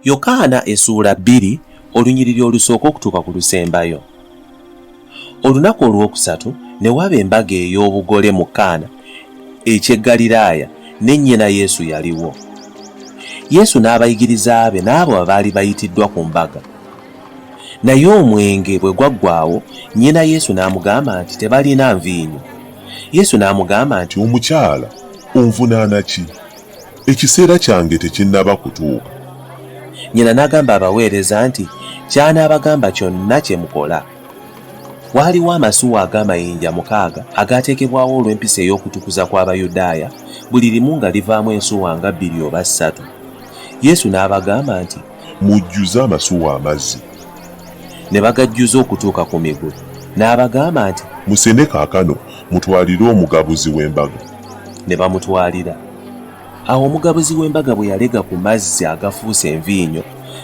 Yokaana essuula 2 olunyiriri olusooka okutuuka ku lusembayo. Olunaku olwokusatu ne waba embaga ey'obugole mu Kaana eky'e Ggaliraaya, ne nnyina Yesu yaliwo. Yesu n'abayigiriza be n'abo abaali bayitiddwa ku mbaga. Naye omwenge bwe gwaggwaawo, nnyina Yesu n'amugamba nti tebalina nvinnyo. Yesu n'amugamba nti, Omukyala, onvunaana ki? Ekiseera kyange tekinnaba kutuuka. Nnyina n'agamba abaweereza nti ky'anaabagamba kyonna kye mukola. Waaliwo amasuwa ag'amayinja 6 agaateekebwawo olw'empisa ey'okutukuza kw'Abayudaaya, buli limu nga livaamu ensuwa nga 2 oba 3. Yesu n'abagamba nti, mujjuze amasuwa amazzi. Ne bagajjuza okutuuka ku migulu. N'abagamba nti, musene kaakano mutwalire omugabuzi w'embaga. Ne bamutwalira. Awo omugabuzi w'embaga bwe yalega ku mazzi agafuuse envinnyo,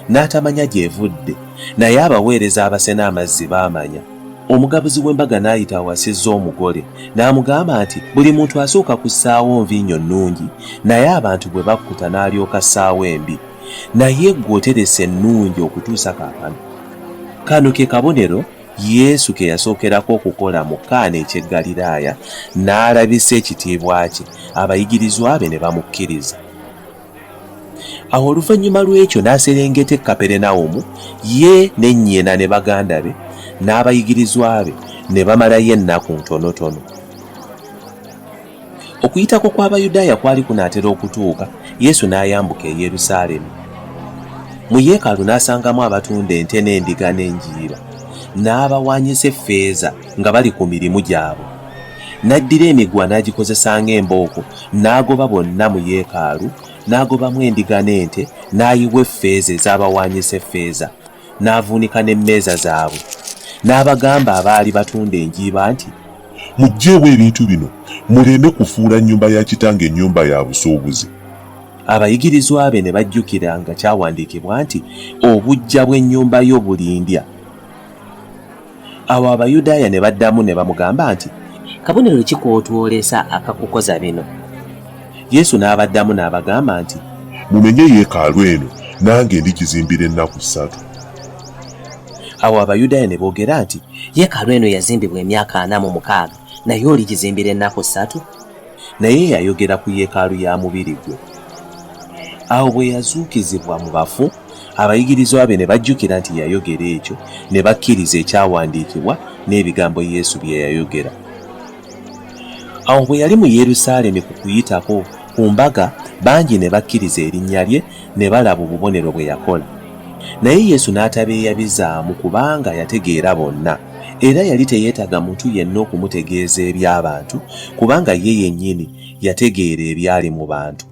n'atamanya gy'evudde, naye abaweereza abasena amazzi baamanya. Omugabuzi w'embaga n'ayita awasizza omugole, n'amugamba nti buli muntu asooka kussaawo nvinnyo nnungi, naye abantu bwe bakkuta n'alyoka assaawo embi. Naye ggwe oterese ennungi okutuusa kaakano. Kano ke kabonero Yesu ke yasookerako okukola mu Kaana eky'e Ggaliraaya, n'alabisa ekitiibwa kye, abayigirizwa be ne bamukkiriza. Awo oluvannyuma lw'ekyo n'aserengeta e Kaperunawumu, ye ne nnyina ne baganda be n'abayigirizwa be ne bamalayo ennaku ntonotono. Okuyitako kw'Abayudaaya kwali kunaatera okutuuka, Yesu n'ayambuka e Yerusaalemi. Mu yeekaalu n'asangamu abatunda ente n'endiga n'enjiira, n'abawaanyisa effeeza nga bali ku mirimu gyabwe. N'addira emiguwa n'agikozesa ng'embooko, n'agoba bonna mu yeekaalu, n'agobamu endiga n'ente, n'ayiwa effeeza ez'abawaanyisa effeeza, n'avuunika n'emmeeza zaabwe. N'abagamba abaali batunda enjiiba nti, muggyeewo ebintu bino, muleme kufuula nnyumba ya kitange ennyumba ya busuubuzi. Abayigirizwa be ne bajjukira nga kyawandiikibwa nti, obuggya bw'ennyumba yo bulindya. Awo Abayudaaya ne baddamu ne bamugamba nti, kabonero ki kootwolesa akakukoza bino? Yesu n'abaddamu n'abagamba nti, mumenye yeekaalu eno, nange ndigizimbira ennaku 3. Awo Abayudaaya ne boogera nti, yeekaalu eno yazimbibwa emyaka 46, naye oligizimbira ennaku 3? Naye yayogera ku yeekaalu ya mubiri gwe. Awo bwe yazuukizibwa mu bafu, abayigirizwa be ne bajjukira nti yayogera ekyo, ne bakkiriza ekyawandiikibwa n'ebigambo Yesu bye yayogera. Awo bwe yali mu Yerusaalemi ku kuyitako ku mbaga, bangi ne bakkiriza erinnya lye, ne balaba obubonero bwe yakola. Naye Yesu n'atabeeyabizaamu kubanga yategeera bonna, era yali teyeetaga muntu yenna okumutegeeza eby'abantu, kubanga ye yennyini yategeera ebyali mu bantu.